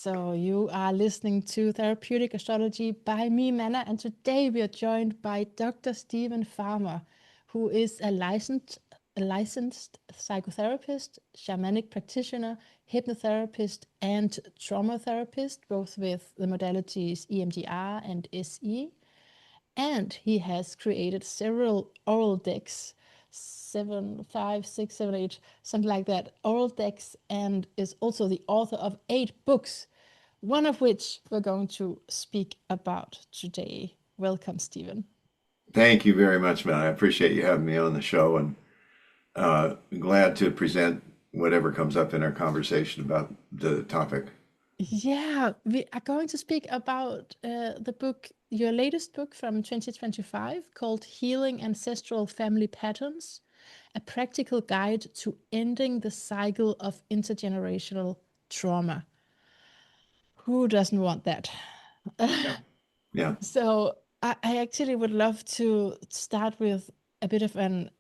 So you are listening to Therapeutic Astrology by me, Manna, and today we are joined by Dr. Stephen Farmer, who is a licensed psychotherapist, shamanic practitioner, hypnotherapist, and trauma therapist, both with the modalities EMDR and SE. And he has created several oral decks, 7, 5, 6, 7, 8, something like that, oral decks, and is also the author of 8 books, one of which we're going to speak about today. Welcome, Stephen. Thank you very much, man. I appreciate you having me on the show and glad to present whatever comes up in our conversation about the topic. Yeah, we are going to speak about the book, your latest book from 2025 called Healing Ancestral Family Patterns, a practical guide to ending the cycle of intergenerational trauma. Who doesn't want that? Yeah. Yeah. So I actually would love to start with a bit of an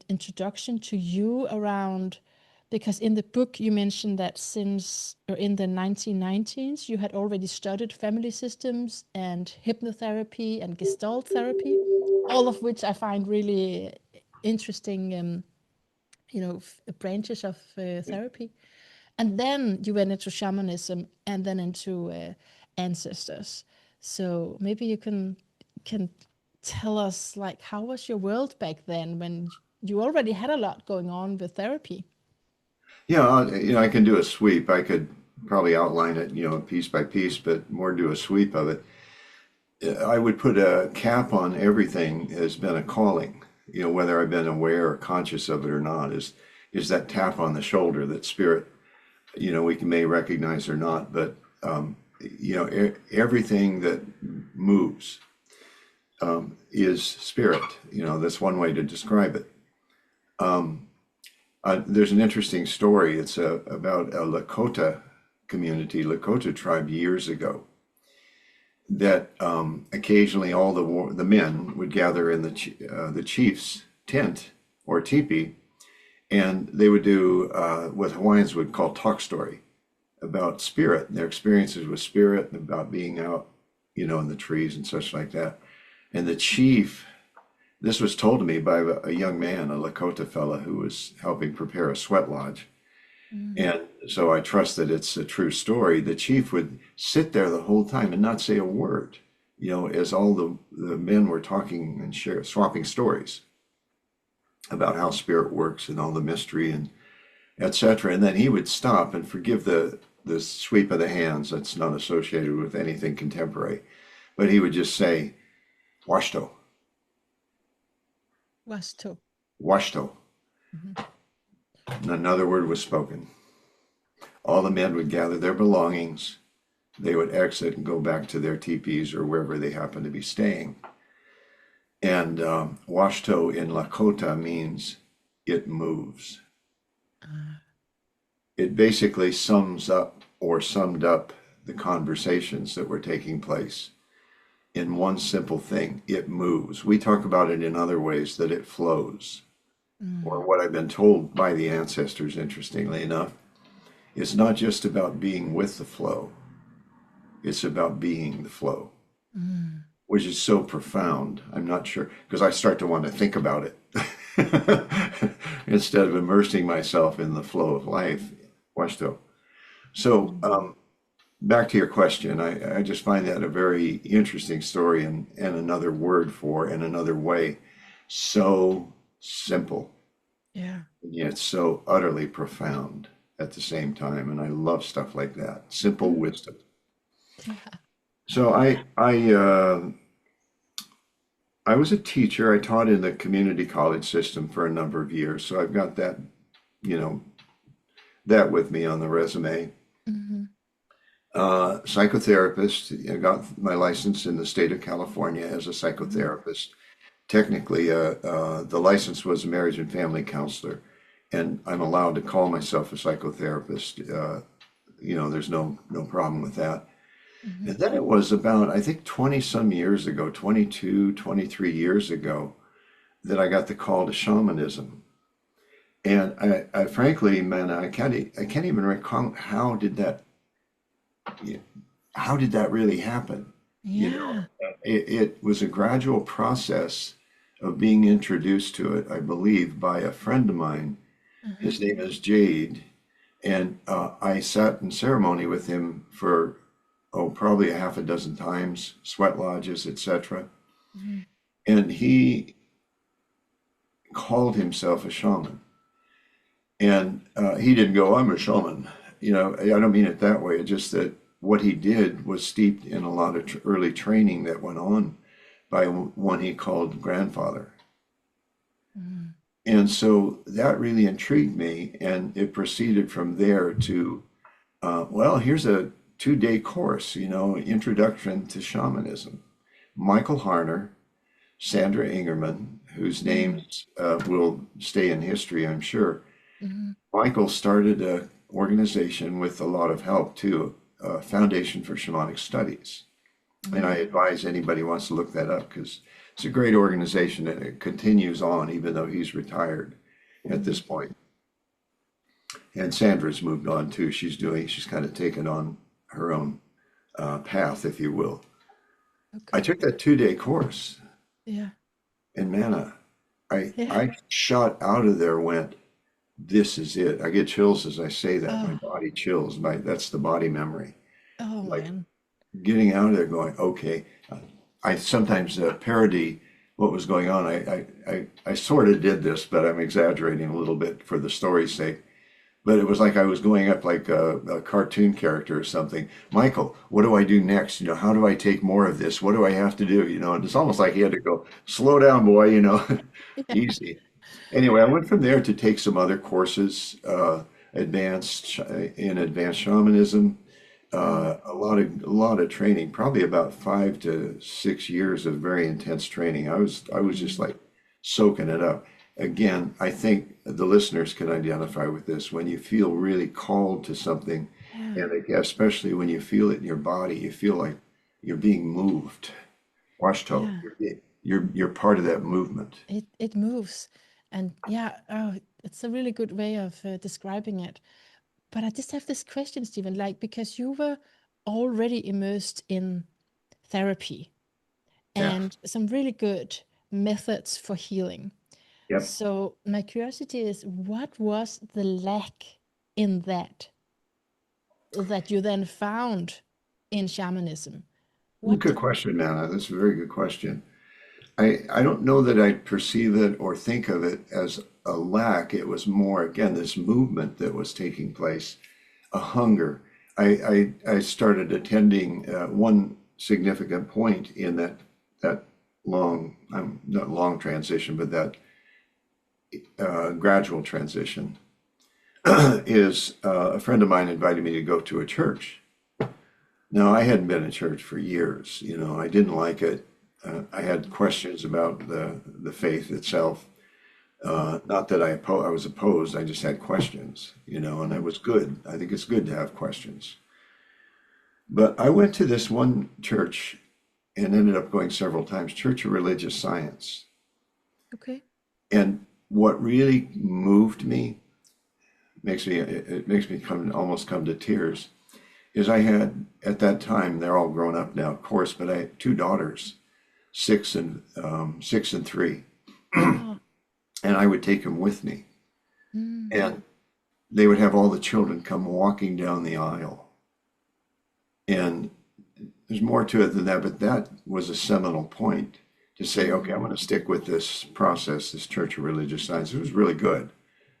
introduction to you around, because in the book you mentioned that since or in the 1990s you had already studied family systems and hypnotherapy and gestalt therapy, all of which I find really interesting, branches of therapy. And then you went into shamanism and then into ancestors. So maybe you can tell us, like, how was your world back then when you already had a lot going on with therapy? Yeah, I can do a sweep. I could probably outline it, piece by piece, but more do a sweep of it. I would put a cap on everything has been a calling, whether I've been aware or conscious of it or not, is that tap on the shoulder that spirit, may recognize or not, but everything that moves is spirit. That's one way to describe it. There's an interesting story. It's about a Lakota community, Lakota tribe years ago, that occasionally all the men would gather in the chief's tent or teepee, and they would do what Hawaiians would call talk story about spirit and their experiences with spirit and about being out, in the trees and such like that. And the chief, this was told to me by a young man, a Lakota fella who was helping prepare a sweat lodge. Mm. And so I trust that it's a true story. The chief would sit there the whole time and not say a word, as all the men were talking and swapping stories about how spirit works and all the mystery and etc. And then he would stop and forgive the sweep of the hands that's not associated with anything contemporary. But he would just say, Washto, Wasto. Washto. Mhm. And another word was spoken. All the men would gather their belongings. They would exit and go back to their teepees or wherever they happened to be staying. And Washto in Lakota means it moves. Ah. It basically sums up or summed up the conversations that were taking place in one simple thing. It moves. We talk about it in other ways, that it flows. Or Mm. what I've been told by the ancestors, interestingly enough, it's not just about being with the flow, it's about being the flow, Mm. which is so profound. I'm not sure, because I start to want to think about it instead of immersing myself in the flow of life. Watch though. So, Mm. back to your question, I just find that a very interesting story and another word for and another way. So simple, Yeah. and yet so utterly profound at the same time. And I love stuff like that. Simple Mm. wisdom. Yeah. So I was a teacher. I taught in the community college system for a number of years. So I've got that, you know, that with me on the resume. Mhm. Psychotherapist. I got my license in the state of California as a Mm. psychotherapist. Technically, the license was a marriage and family counselor, and I'm allowed to call myself a psychotherapist. There's no problem with that. Mhm. And then it was about, I think, 20 some years ago, 22, 23 years ago, that I got the call to shamanism. And I frankly, man, I can't even recall how did that you know, how did that really happen? You know, Yeah. it was a gradual process of being introduced to it, I believe, by a friend of mine. Uh-huh. His name is Jade, and I sat in ceremony with him for probably a half a dozen times, sweat lodges, etc. Mhm. And he called himself a shaman. And he didn't go, I'm a shaman. You know, I don't mean it that way. It's just that what he did was steeped in a lot of early training that went on by one he called grandfather. Mhm. And so that really intrigued me. And it proceeded from there to, well, here's a 2-day course, you know, introduction to shamanism. Michael Harner, Sandra Ingerman, whose Mhm. names will stay in history, I'm sure. Mhm. Michael started an organization with a lot of help too, Foundation for Shamanic Studies. And I Mhm. advise anybody who wants to look that up because it's a great organization and it continues on even though he's retired at this Mhm. point. And Sandra's moved on too. She's kind of taken on her own path, if you will. I Okay. took that 2-day course Yeah. and man, Yeah. I shot out of there, went, this is it. I get chills as I say that. My Oh. body chills. That's the body memory. Oh Like man. getting out of there going, okay. I sometimes parody what was going on. I sort of did this, but I'm exaggerating a little bit for the story's sake. But it was like I was going up like a cartoon character or something. Michael, what do I do next? You know, how do I take more of this? What do I have to do? You know, and it's almost like he had to go, slow down, boy, you know, Yeah. easy. Anyway, I went from there to take some other courses, in advanced shamanism, Mm. a lot of training, probably about 5 to 6 years of very intense training. I was just Mm. like soaking it up. Again, I think the listeners can identify with this when you feel really called to something, Yeah. and especially when you feel it in your body, you feel like you're being moved. Washto, Yeah. you're part of that movement. It moves, and yeah. Oh, it's a really good way of describing it. But I just have this question, Stephen. Like, because you were already immersed in therapy Yeah. and some really good methods for healing. Yep. So my curiosity is, what was the lack in that you then found in shamanism? Good What? question, Nana. That's a very good question. I don't know that I perceive it or think of it as a lack. It was more, again, this movement that was taking place, a hunger. I started attending one significant point in that long, not long transition, but that gradual transition is a friend of mine invited me to go to a church. Now, I hadn't been in church for years. You know, I didn't like it. I had questions about the faith itself. Not that I was opposed. I just had questions, you know, and it Mm. was good. I think it's good to have questions. But I went to this one church and ended up going several times, Church of Religious Science. Okay. And what really moved me, it makes me almost come to tears, is I had at that time, they're all grown up now, of course, but I had two daughters, 6 and 3, Oh. and I would take them with me, Mm. and they would have all the children come walking down the aisle, and there's more to it than that, but that was a seminal point to say, okay, I'm Mm. going to stick with this process, this Church of Religious Science. It was really good,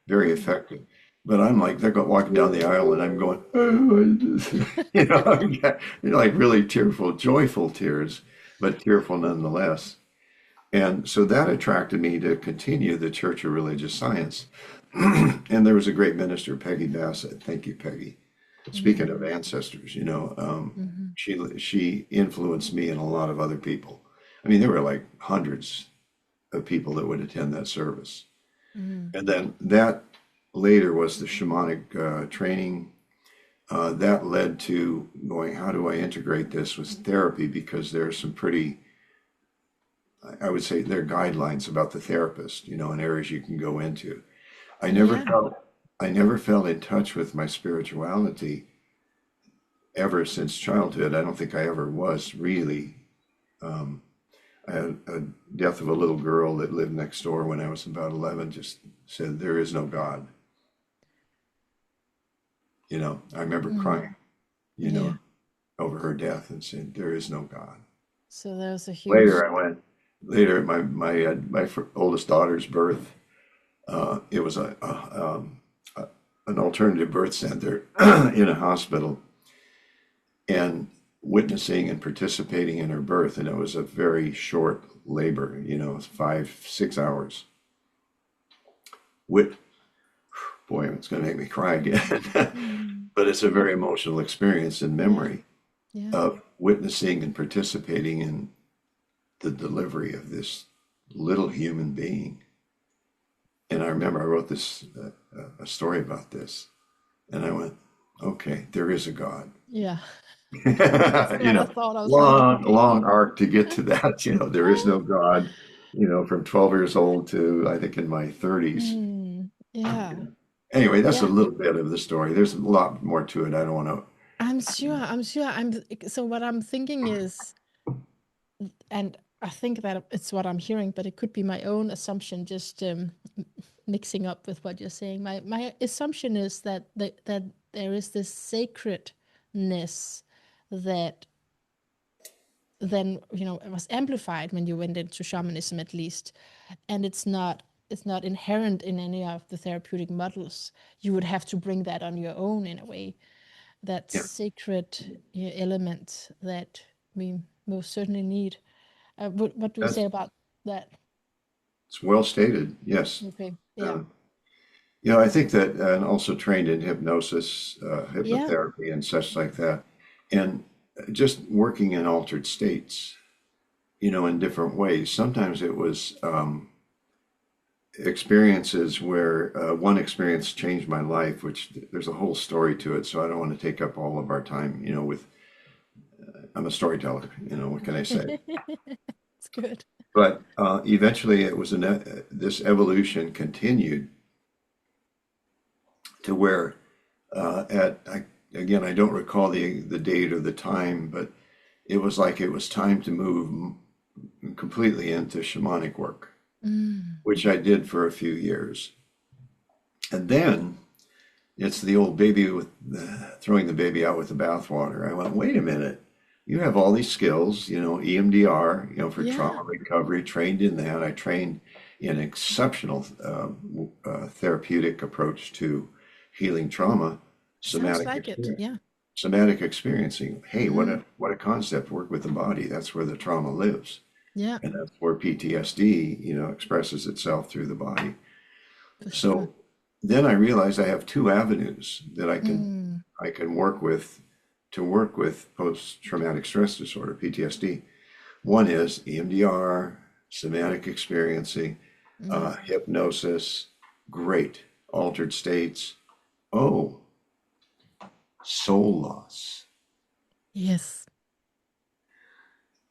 very Mm. effective. But I'm like, they're going walking down the aisle, and I'm going, oh, you know, like really tearful, joyful tears, but tearful nonetheless. And so that attracted me to continue the Church of Religious Science. And there was a great minister, Peggy Bassett. Thank you, Peggy. Speaking Mm. of ancestors, you know, Mhm. she influenced me and a lot of other people. I mean, there were like hundreds of people that would attend that service. Mm. And then that later was the shamanic training. That led to going, how do I integrate this with therapy? Because there are some pretty, I would say, there are guidelines about the therapist, you know, and areas you can go into. I never Yeah. felt, I never felt in touch with my spirituality ever since childhood. I don't think I ever was really. I had a death of a little girl that lived next door when I was about 11, just said, there is no God. I remember Mm. crying, you Yeah. know, over her death and saying, there is no God. So there's a huge, Later, later at my oldest daughter's birth, it was a an alternative birth center in a hospital, and witnessing and participating in her birth. And it was a very short labor, it was 5, 6 hours. Wit, boy, it's going to make me cry again. mm, But it's a very emotional experience and yeah, memory yeah, of witnessing and participating in the delivery of this little human being. And I remember I wrote this a story about this, and I went, okay, there is a God. yeah. That's you what I know, thought. I was like, long, okay. long arc to get to that. There is no God. From 12 years old to I think in my 30s. Yeah, Anyway, that's a yeah. little bit of the story. There's a lot more to it. I don't want to. I'm sure. I'm sure. So what I'm thinking is, and I think that it's what I'm hearing, but it could be my own assumption, just mixing up with what you're saying. My assumption is that there is this sacredness that then it was amplified when you went into shamanism, at least, and it's not inherent in any of the therapeutic models. You would have to bring that on your own in a way, that Yeah, sacred element that we most certainly need. What do you say that's about that? it's well stated. Yes. Okay. Yeah. Uh, I think that, and also trained in hypnosis, Yeah. hypnotherapy, and such like that, and just working in altered states, in different ways. Sometimes it was experiences where one experience changed my life, which there's a whole story to it. So I don't want to take up all of our time, with, I'm a storyteller, what can I say? It's good. But eventually it was this evolution continued to where again, I don't recall the date or the time, but it was like it was time to move completely into shamanic work, Mm. which I did for a few years. And then it's the old baby with throwing the baby out with the bathwater. I went, wait a minute. You have all these skills, EMDR, for Yeah. trauma recovery, trained in that. I trained in exceptional therapeutic approach to healing trauma, Sounds somatic like it. experience, Yeah. somatic experiencing. Hey, what Mm. a concept! Work with the body. That's where the trauma lives, Yeah. and that's where PTSD, expresses itself through the body. For sure. So then I realized I have two avenues that Mm. I can work with to work with post-traumatic stress disorder, PTSD. One is EMDR, somatic experiencing, Mm. hypnosis, great, altered states. Oh, soul loss. Yes.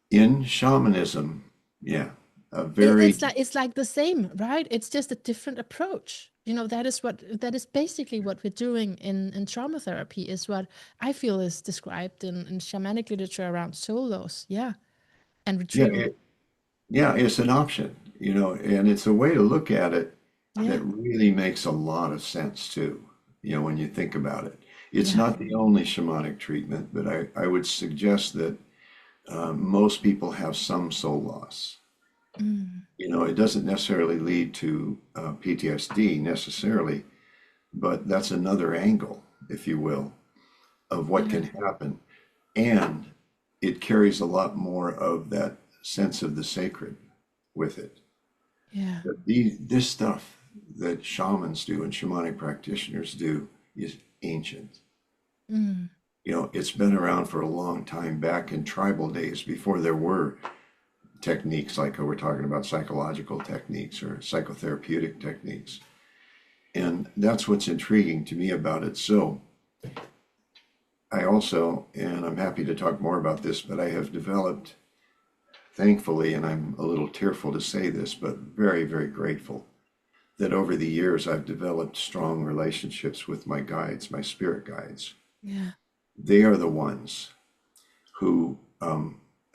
In shamanism, yeah, a It, very, it's like the same, right? It's just a different approach. That is basically what we're doing in trauma therapy, is what I feel is described in shamanic literature around soul loss. Yeah. And yeah, retrieval. yeah, it's an option, and it's a way to look at it that Yeah. really makes a lot of sense too, when you think about it. It's Yeah. not the only shamanic treatment, but I would suggest that most people have some soul loss. Mm. It doesn't necessarily lead to PTSD necessarily, but that's another angle, if you will, of what can Yeah. happen. And it carries a lot more of that sense of the sacred with it. Yeah. That this stuff that shamans do and shamanic practitioners do is ancient. Mm. It's been around for a long time back in tribal days before there were techniques like we're talking about psychological techniques or psychotherapeutic techniques. And that's what's intriguing to me about it. So I also, and I'm happy to talk more about this, but I have developed, thankfully, and I'm a little tearful to say this, but very, very grateful that over the years I've developed strong relationships with my guides, my spirit guides, Yeah. they are the ones who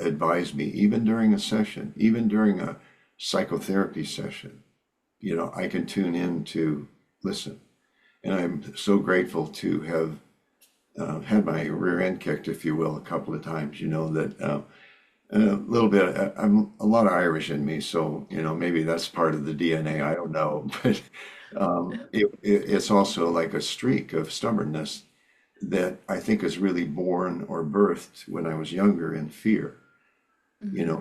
advise me, even during a session, even during a psychotherapy session. I can tune in to listen. And I'm so grateful to have had my rear end kicked, if you will, a couple of times. That and a little bit. I'm a lot of Irish in me, so maybe that's part of the DNA. I don't know, but it's also like a streak of stubbornness that I think is really born or birthed when I was younger in fear.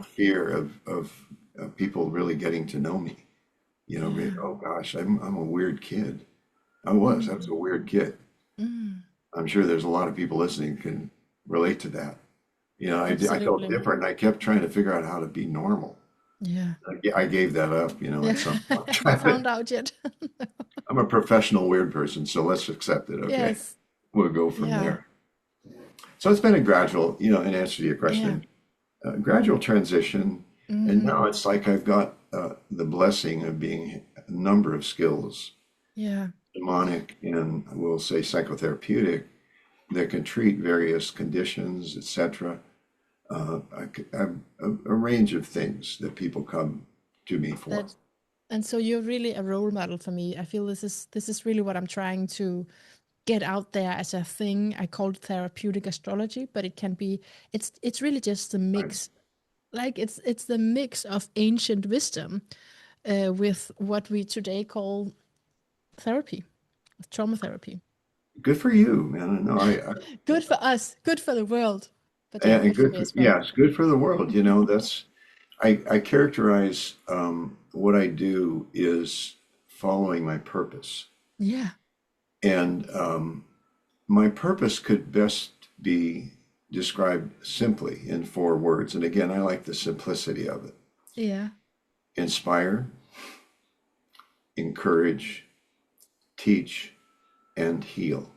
Fear of people really getting to know me. Yeah. Oh gosh, I'm a weird kid. I was a Mm. weird kid. Mm. I'm sure there's a lot of people listening can relate to that. I felt Absolutely. different. I kept trying to figure out how to be normal. Yeah. I gave that up, Yeah. at some point. Have you found out yet? I'm a professional weird person, so let's accept it, okay? Yes. We'll go from Yeah. there. So it's been a gradual, in answer to your Yeah. question, gradual transition. And Mm-hmm. now it's like I've got the blessing of being a number of skills, Yeah. demonic and we'll say psychotherapeutic, that can treat various conditions, etc. A range of things that people come to me for. That and so you're really a role model for me. I feel this is really what I'm trying to get out there as a thing. I call it therapeutic astrology, but it can be it's really just a Right. mix. Like it's the mix of ancient wisdom with what we today call therapy, trauma therapy. Good for you, man. No, Good for us, good for the world, but yeah, and good for good me for, as well. yeah, it's good for the world. That's I characterize what I do is following my purpose, Yeah, and my purpose could best be described simply in four words. And again, I like the simplicity of it: yeah, inspire, encourage, teach, and heal.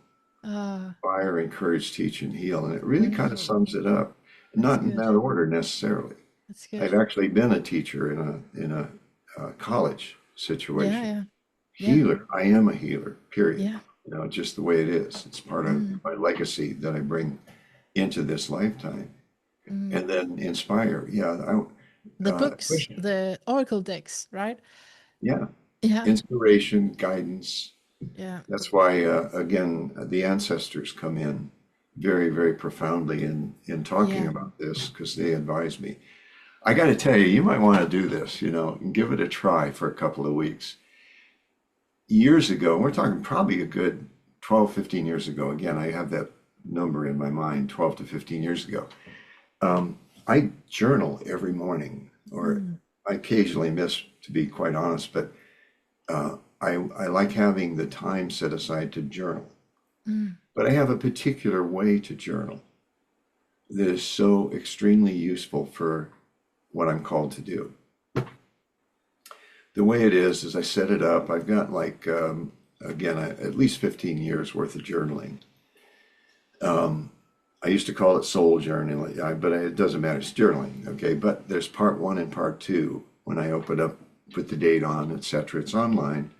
uh, Inspire, encourage, teach, and heal. And it really kind of mm, sums it up, that's not in good. that order necessarily. That's good. I've actually been a teacher in a college Yeah, situation. yeah, yeah, Healer, I am a healer, period. yeah. Just the way it is. It's part of Mm, my legacy that I bring into this lifetime. mm. And then inspire, yeah, The books, push, the oracle decks, right? yeah, Yeah, inspiration, guidance. yeah, That's why, again, the ancestors come in very, very profoundly in talking yeah. about this because they advise me. I got to tell you, you might want to do this, and give it a try for a couple of weeks. Years ago, we're talking probably a good 12, 15 years ago. Again, I have that number in my mind, 12 to 15 years ago. I journal every morning, or Mm, I occasionally miss, to be quite honest, but I like having the time set aside to journal. mm. But I have a particular way to journal that is so extremely useful for what I'm called to do. The way it is I set it up. I've got like, again, at least 15 years worth of journaling. I used to call it soul journaling, but it doesn't matter. It's journaling, okay? But there's part one and part two. When I open up, put the date on, etc. It's online.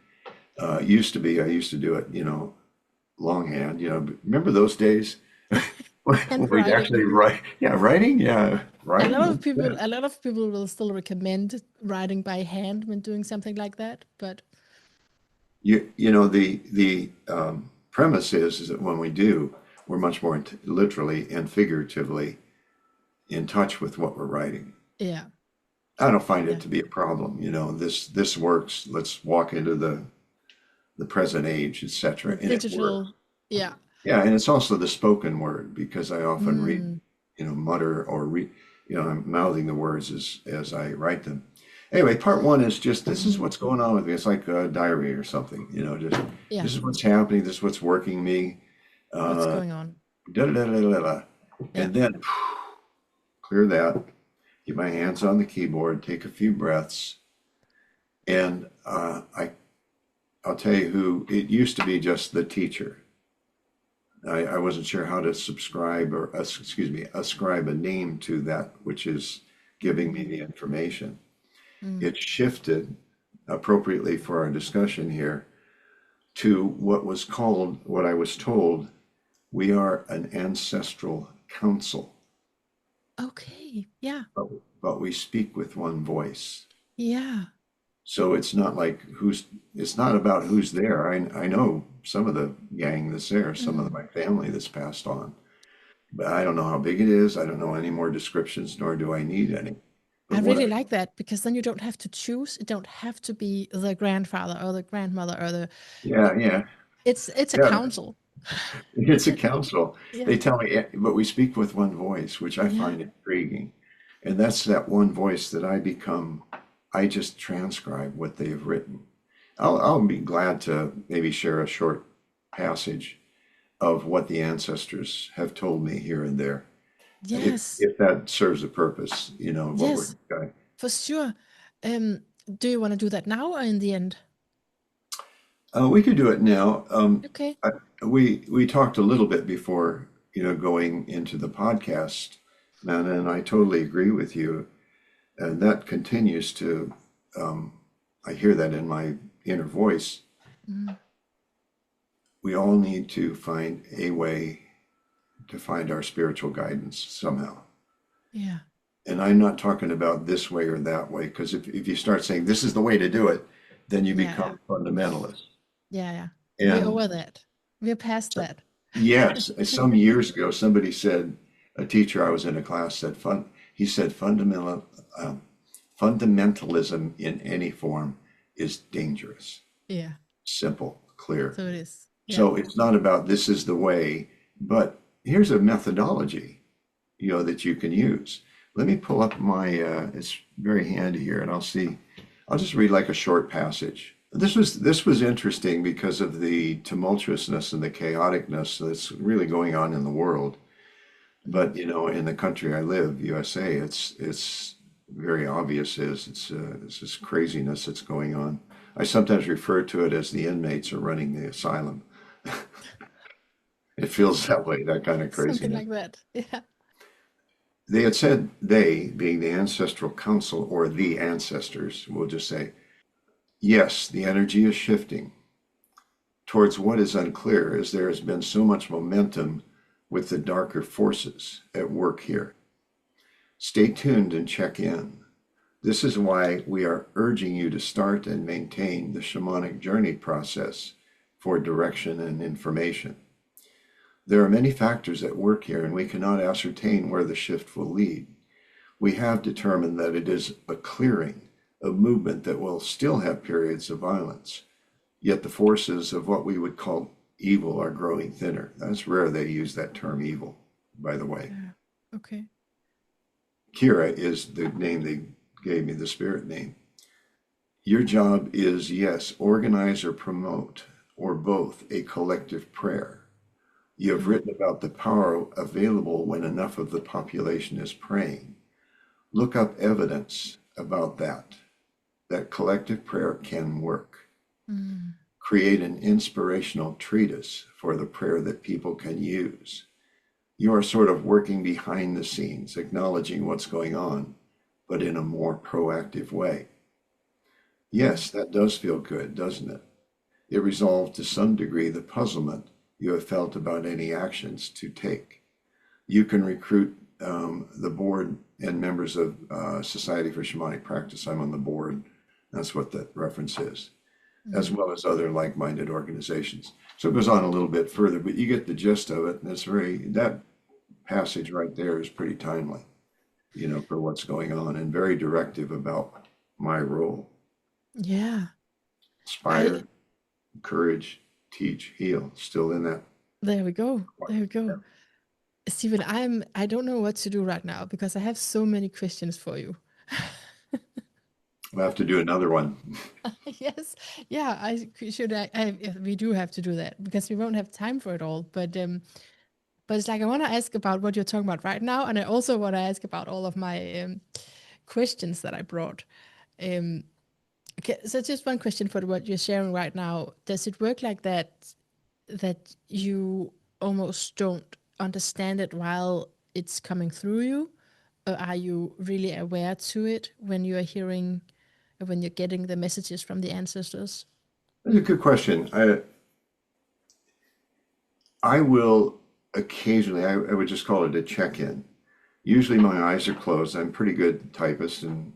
Used to be, I used to do it, longhand. Remember those days when we'd Handwriting. actually write? Yeah, writing. Yeah, A lot writing. of people, Yeah. a lot of people will still recommend writing by hand when doing something like that. But The premise is that when we do, we're much more literally and figuratively in touch with what we're writing. yeah, I don't find it yeah, to be a problem. This works. Let's walk into the present age, the etc. And it digital, works. yeah, Yeah, and it's also the spoken word because I often read, mm, mutter or read, I'm mouthing the words as I write them. Anyway, part one is just this is what's going on with me. It's like a diary or something, just yeah. this is what's happening. This is what's working me. What's Uh, going on? da da da da da da. Yeah, And then clear that. Get my hands on the keyboard. Take a few breaths, and I'll tell you who it used to be. Just the teacher. I wasn't sure how to subscribe or excuse me, ascribe a name to that which is giving me mm, the information. mm, It shifted appropriately for our discussion here to what I was told We are an ancestral council, Okay. Yeah. but we speak with one voice. Yeah. So it's not like it's not about who's there. I know some of the gang that's there, some of Mm. my family that's passed on, but I don't know how big it is. I don't know any more descriptions, nor do I need any. I But what really I, like that because then you don't have to choose. It don't have to be the grandfather or the grandmother or the yeah, it, yeah, it's a yeah, council. it's a council. Yeah. They tell me, but we speak with one voice, which I Yeah. find intriguing. And that's that one voice that I become, I just transcribe what they've written. I'll be glad to maybe share a short passage of what the ancestors have told me here and there, Yes. if that serves a purpose, of what we're Yes, going. for sure. Um, do you want to do that now or in the end? We could do it now. Okay. I, we talked a little bit before, going into the podcast, Nana, and I totally agree with you. And that continues to, um, I hear that in my inner voice. Mm, We all need to find a way to find our spiritual guidance somehow. yeah. And I'm not talking about this way or that way, because if you start saying this is the way to do it, then you Yeah, yeah. become fundamentalist. Yeah, yeah. We're And over that. We're past so, that. yes, some years ago, somebody said, a teacher I was in a class said, he said, um, fundamentalism in any form is dangerous. Yeah, Simple, clear. so it is. Yeah. So it's not about this is the way, but here's a methodology, that you can use. Let me pull up it's very handy here and I'll just read like a short passage. This was interesting because of the tumultuousness and the chaoticness that's really going on in the world. Mm. But in the country I live, USA, it's very obvious it's this craziness that's going on. I sometimes refer to it as the inmates are running the asylum. It feels that way, that kind of Something craziness. like that. Yeah. They had said, they, being the ancestral council or the ancestors, we'll just say, yes, the energy is shifting towards what is unclear as there has been so much momentum with the darker forces at work here. Stay tuned and check in. This is why we are urging you to start and maintain the shamanic journey process for direction and information. There are many factors at work here, and we cannot ascertain where the shift will lead. We have determined that it is a clearing, a movement that will still have periods of violence, yet the forces of what we would call evil are growing thinner. That's rare they use that term evil, by the way. Yeah. Okay. Kira is the name they gave me, the spirit name. Your job is, yes, organize or promote, or both, a collective prayer. You have Mm. written about the power available when enough of the population is praying. Look up evidence about that collective prayer can work. Mm. Create an inspirational treatise for the prayer that people can use. You are sort of working behind the scenes, acknowledging what's going on, but in a more proactive way. Mm. Yes, that does feel good, doesn't it? It resolves to some degree the puzzlement you have felt about any actions to take. You can recruit the board and members of Society for Shamanic Practice. I'm on the board. That's what that reference is, as Mm. well as other like-minded organizations. So it goes on a little bit further, but you get the gist of it. And that passage right there is pretty timely, for what's going on and very directive about my role. Yeah. I Inspire, encourage, teach, heal. Still in that. There we go. There we go. Stephen, I don't know what to do right now because I have so many questions for you. We'll have to do another one. Yes. Yeah, should we do have to do that because we won't have time for it all. But it's like I want to ask about what you're talking about right now, and I also want to ask about all of my questions that I brought. Um, okay, so just one question for what you're sharing right now. Does it work like that that you almost don't understand it while it's coming through you? Or are you really aware to it when you are hearing, when you're getting the messages from the ancestors? That's a good question. I will. occasionally, I would just call it a check-in. Usually my eyes are closed. I'm a pretty good typist, and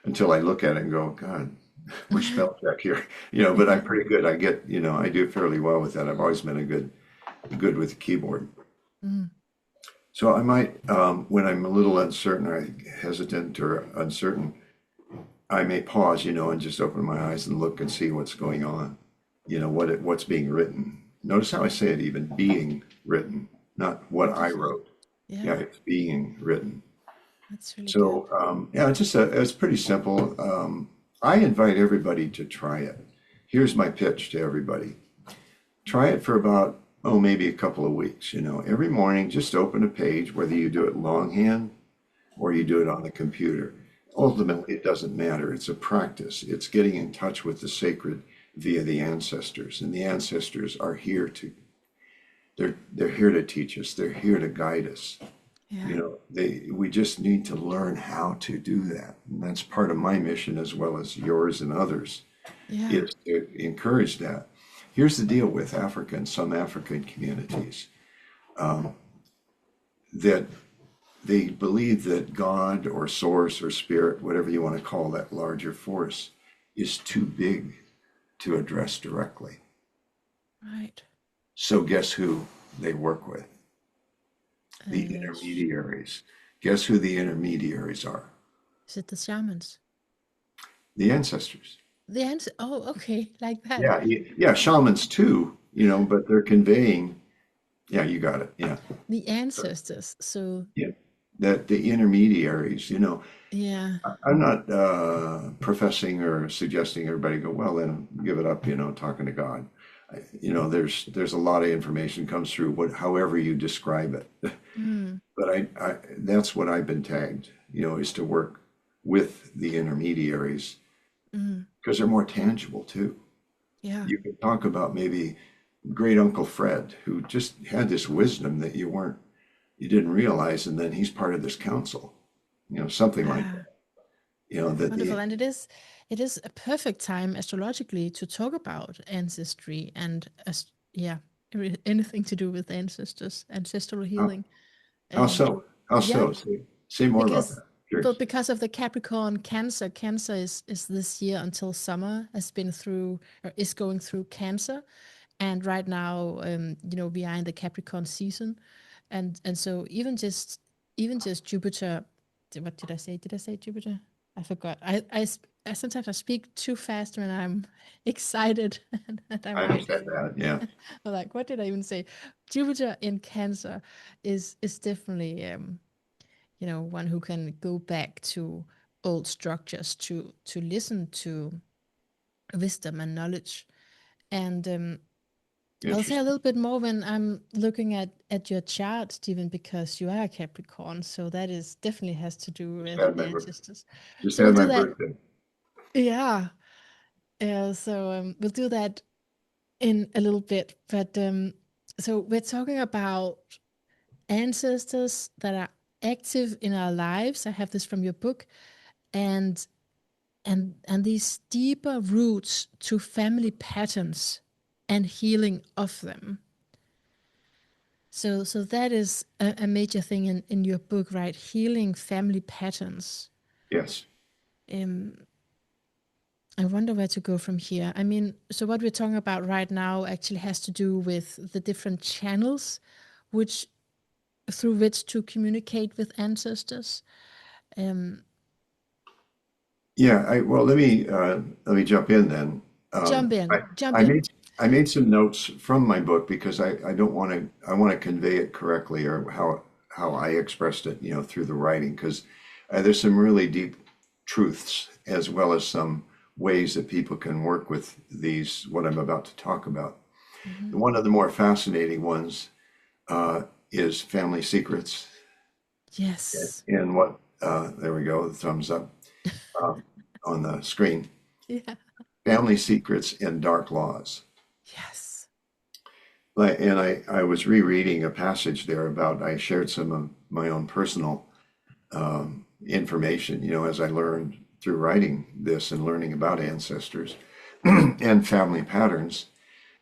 until I look at it and go, God, where's spell check here? But I'm Yeah. pretty good. I do fairly well with that. I've always been good with the keyboard. Mm. So I might, when I'm a little uncertain or hesitant or uncertain, I may pause, and just open my eyes and look and see what's going on. What's being written. Notice how I say it, even being written, not what I Beautiful. wrote. Yeah, Yeah, it's being written. that's really good. So yeah, it's pretty simple. I invite everybody to try it. Here's my pitch to everybody. Try it for about, maybe a couple of weeks. Every morning, just open a page, whether you do it longhand or you do it on the computer. Ultimately, it doesn't matter. It's a practice. It's getting in touch with the sacred via the ancestors, and the ancestors are here to. They're here to teach us. They're here to guide us. Yeah, We just need to learn how to do that. And that's part of my mission as well as yours and others, yeah, is to encourage that. Here's the deal with Africa and some African communities, that they believe that God or source or spirit, whatever you want to call that larger force, is too big to address directly. right. So guess who they work with? The Yes. intermediaries. Guess who the intermediaries are? Is it the shamans? The ancestors. The answer. Oh, okay, like that. Yeah, yeah, shamans too, but they're conveying, yeah, you got it. Yeah. The ancestors. So, Yeah. That the intermediaries, yeah, I'm not professing or suggesting everybody go, well, then give it up, talking to God. There's a lot of information comes through however you describe it. mm, But that's what I've been tagged, is to work with the intermediaries mm, because they're more tangible too. yeah, You can talk about maybe great Uncle Fred, who just had this wisdom that you didn't realize, and then he's part of this council, something like ah, that. That wonderful. And it is a perfect time astrologically to talk about ancestry and yeah, anything to do with ancestors, ancestral how, healing. how Um, so? How yeah, so? Say more about because that. well, Curious. because of the Capricorn Cancer. Cancer is this year until summer has been through or is going through Cancer, and right now, we are in the Capricorn season, and so even just Jupiter. What did I say? Did I say Jupiter? I forgot. I sometimes I speak too fast when I'm excited and I I might understand that. Yeah. like what did I even say? Jupiter in Cancer is definitely one who can go back to old structures to listen to wisdom and knowledge. And I'll say a Interesting. little bit more when I'm looking at your chart, Stephen, because you are a Capricorn, so that is definitely has to do Just with had my bir- ancestors. just So we'll had my do that. birthday. Yeah. So we'll do that in a little bit. But so we're talking about ancestors that are active in our lives. I have this from your book, and and these deeper roots to family patterns and healing of them. So that is a major thing in your book, right? Healing family patterns. Yes. Um, I wonder where to go from here. I mean, so what we're talking about right now actually has to do with the different channels which through which to communicate with ancestors. Um, Yeah, well, let me jump in then. jump I in, jump I in. made some notes from my book because I don't want to I want to convey it correctly or how I expressed it, through the writing because there's some really deep truths as well as some ways that people can work with these what I'm about to talk about. Hmm. One of the more fascinating ones is family secrets, Yes. and what there we go, the thumbs up uh, on the screen. Yeah. Family secrets and dark laws. Yes. And I was rereading a passage there about I shared some of my own personal information, as I learned through writing this and learning about ancestors and family patterns,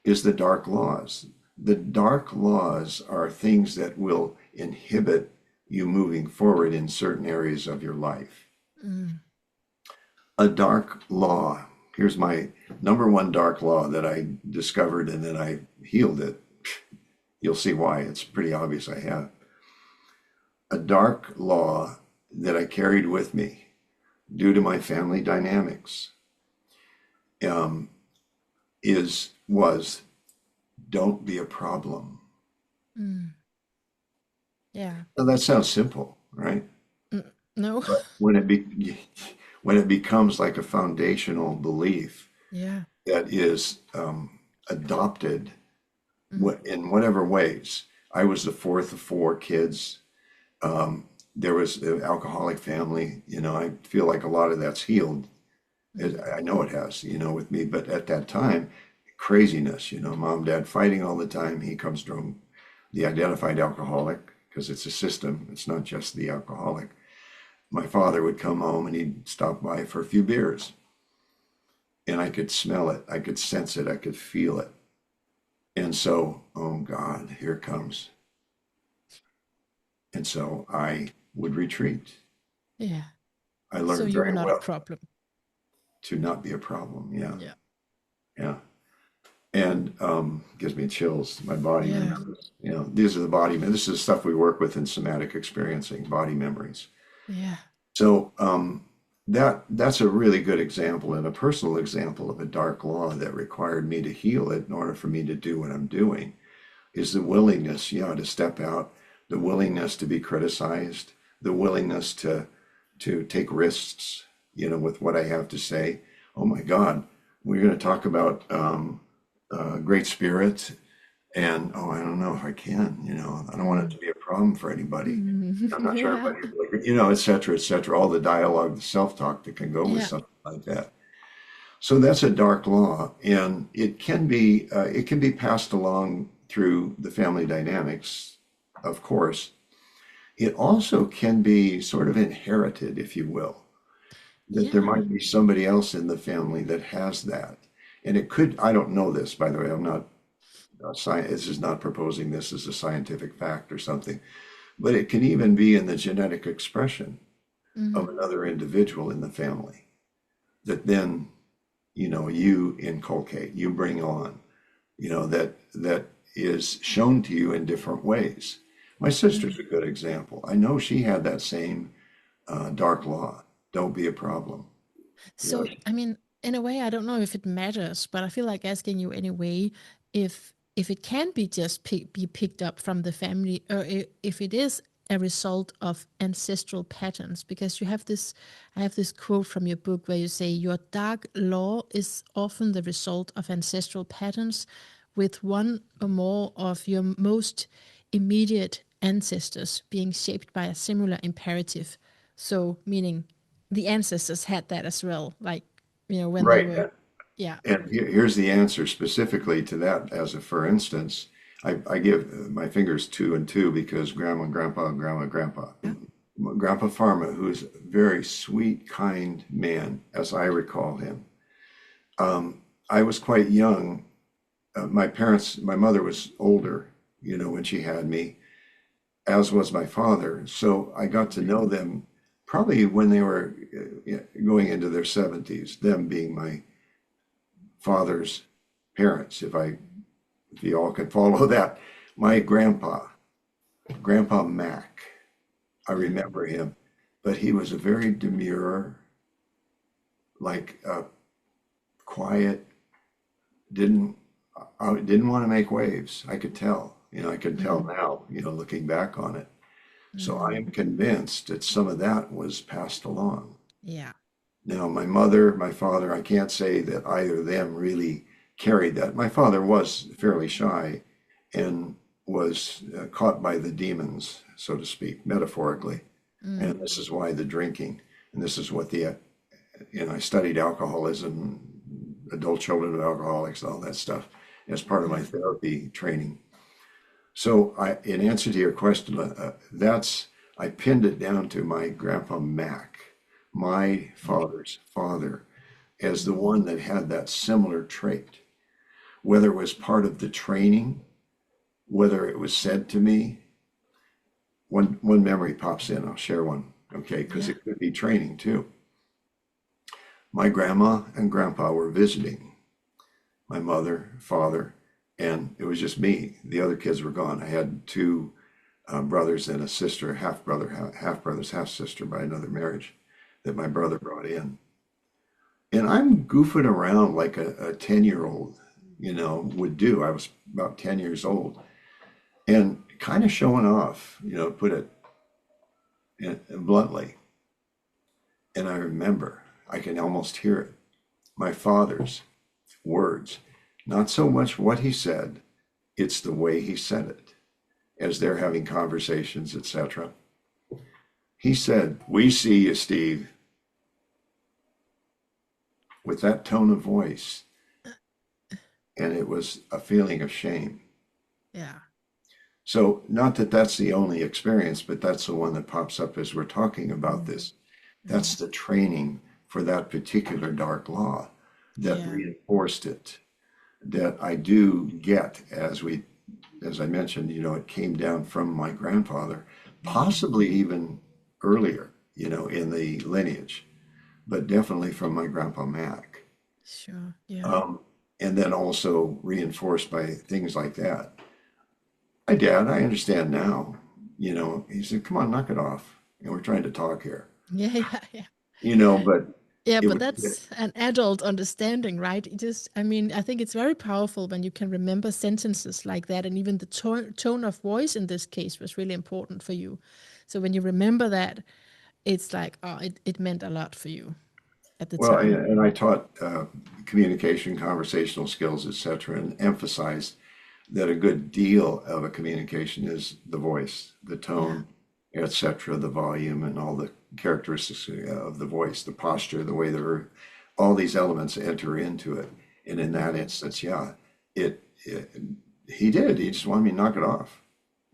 is the dark laws. The dark laws are things that will inhibit you moving forward in certain areas of your life. Mm. A dark law, here's my number one dark law that I discovered and then I healed it. You'll see why. It's pretty obvious I have. A dark law that I carried with me due to my family dynamics um, was don't be a problem. Mm. Yeah. Now, that sounds simple, right? Mm. No. But when it becomes like a foundational belief Yeah. that is adopted Mm. in whatever ways. I was the fourth of four kids. There was an alcoholic family. I feel like a lot of that's healed. Mm. I know it has, with me. But at that time, craziness, mom, dad fighting all the time. He comes from the identified alcoholic because it's a system. It's not just the alcoholic. My father would come home and he'd stop by for a few beers. And I could smell it. I could sense it. I could feel it. And so, oh God, here it comes. And so I would retreat. Yeah. I So learned you were very not a well problem. to not be a problem. Yeah, Yeah. yeah. And gives me chills. My body Yeah. remembers. These are the body. This is the stuff we work with in somatic experiencing, body memories. Yeah. So that's a really good example and a personal example of a dark law that required me to heal it in order for me to do what I'm doing. Is the willingness, to step out, the willingness to be criticized, the willingness to take risks, with what I have to say. Oh my God, we're going to talk about Great Spirit, and I don't know if I can, I don't want it Mm. to be a problem for anybody. Mm. I'm not sure Yeah. everybody, et cetera, et cetera. All the dialogue, the self-talk that can go with Yeah. something like that. So that's a dark law, and it can be passed along through the family dynamics, of course. It also can be sort of inherited, if you will, that there Yeah. might be somebody else in the family that has that. And it could, I don't know this, by the way, I'm not this is not proposing this as a scientific fact or something, but it can even be in the genetic expression Mm. of another individual in the family that then you inculcate, you bring on, that is shown to you in different ways. My Mm. sister's a good example. I know she had that same dark law. Don't be a problem. You know, So, I mean, in a way, I don't know if it matters, but I feel like asking you anyway, if it can be just be picked up from the family, or if it is a result of ancestral patterns, because I have this quote from your book where you say your dark law is often the result of ancestral patterns, with one or more of your most immediate ancestors being shaped by a similar imperative. So, meaning the ancestors had that as well, like, when they right. were, yeah. And here's the answer specifically to that. As a for instance, I give my fingers two and two because grandma, grandpa, grandma, grandpa. Yeah. Grandpa Pharma, who's a very sweet, kind man, as I recall him. I was quite young. My mother was older, when she had me, as was my father. So I got to know them probably when they were going into their 70s, them being my father's parents, if you all can follow that. My Grandpa Mac, I Yeah. remember him, but he was a very demure, like quiet, didn't didn't want to make waves. I could tell, I could tell Mm. now, looking back on it. So I Mm. am convinced that some of that was passed along. Yeah. Now, my mother, my father, I can't say that either of them really carried that. My father was fairly shy and was caught by the demons, so to speak, metaphorically. Mm. And this is why the drinking, and this is what I studied alcoholism, adult children of alcoholics, all that stuff as part of my Yeah. therapy training. So in answer to your question, I pinned it down to my grandpa Mac, my father's father, as the Mm. one that had that similar trait, whether it was part of the training, whether it was said to me. One memory pops in. I'll share one, okay, because Yeah. it could be training too. My grandma and grandpa were visiting, my mother, father, and it was just me. The other kids were gone. I had two brothers and a sister, half brother, half brothers, half sister by another marriage that my brother brought in. And I'm goofing around like a 10-year-old, would do. I was about 10 years old and kind of showing off, put it bluntly. And I remember, I can almost hear it, my father's words, not so much what he said, it's the way he said it as they're having conversations, etc. He said, "We see you, Steve," with that tone of voice. And it was a feeling of shame. Yeah. So, not that that's the only experience, but that's the one that pops up as we're talking about Mm. this. Mm. That's the training for that particular dark law that Yeah. reinforced it. That I do get as I mentioned, it came down from my grandfather, Mm. possibly even earlier, in the lineage, but definitely from my grandpa Mac. Sure. Yeah. Um, and then also reinforced by things like that. Dad, I understand now. He said, "Come on, knock it off. We're trying to talk here." Yeah. Yeah. Yeah. But Yeah, it but was, that's an adult understanding, right? It just, I mean, I think it's very powerful when you can remember sentences like that. And even the tone of voice in this case was really important for you. So when you remember that, it's like, oh, it meant a lot for you at the well, time. and I taught communication, conversational skills, etc., and emphasized that a good deal of a communication is the voice, the Yeah. tone, etc., the volume, and all the characteristics of the voice, the posture, the way all these elements enter into it. And in that instance, yeah, it he did. He just wanted me to knock it off,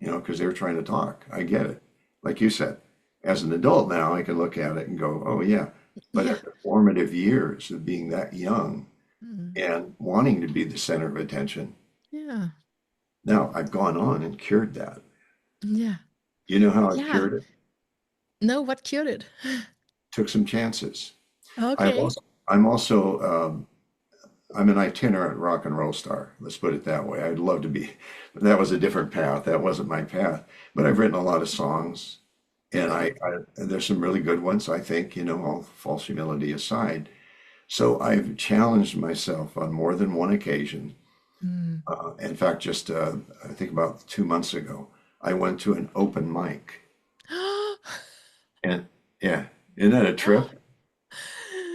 because they were trying to talk. I get it. Like you said, as an adult now, I can look at it and go, oh, yeah. But Yeah. at the formative years of being that young Mm. and wanting to be the center of attention, Yeah. now I've gone on and cured that. Yeah. You know how I've Yeah. cured it? No, what cured it? Took some chances. I've Okay. also, I'm also, I'm an itinerant rock and roll star. Let's put it that way. I'd love to be. That was a different path. That wasn't my path. But I've written a lot of songs, and Okay. there's some really good ones. I think, all false humility aside. So I've challenged myself on more than one occasion. Mm. In fact, just I think about 2 months ago, I went to an open mic, and yeah, isn't that a trip?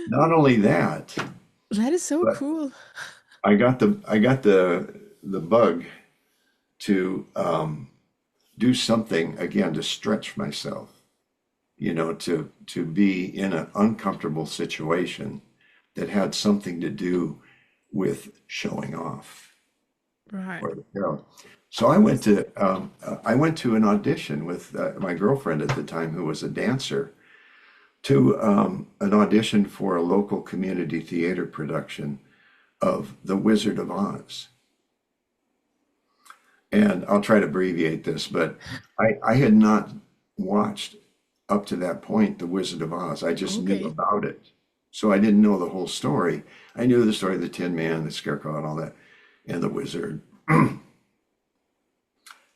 Not only that, That is so but cool. I got the bug to do something again to stretch myself, to be in an uncomfortable situation that had something to do with showing off Right. or the show. So I went to an audition with my girlfriend at the time, who was a dancer, to an audition for a local community theater production of The Wizard of Oz. And I'll try to abbreviate this, but I had not watched up to that point The Wizard of Oz. I just knew Okay. about it. So I didn't know the whole story. I knew the story of the Tin Man, the Scarecrow, and all that, and the wizard.